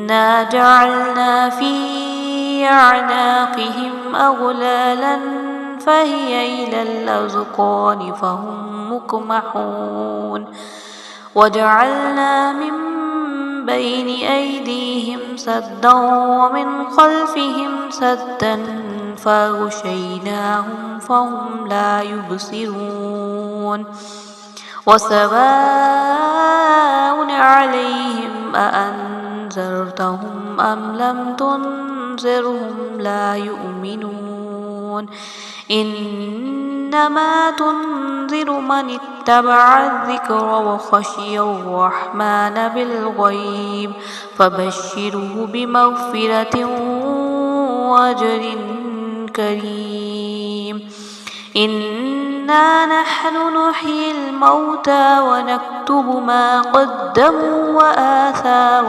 إنا جعلنا في أعناقهم أغلالا فهي إلى الأذقان فهم مقمحون وجعلنا من بين أيديهم سدا ومن خلفهم سدا فغشيناهم فهم لا يبصرون وسواء عليهم أأنذرتهم أم لم تنذرهم لا يؤمنون إنما تنذر من اتبع الذكر وخشي الرحمن بالغيب فبشره بمغفرة وأجر كريم إنا نحن نحيي الموتى ونكتب ما قدموا وآثارهم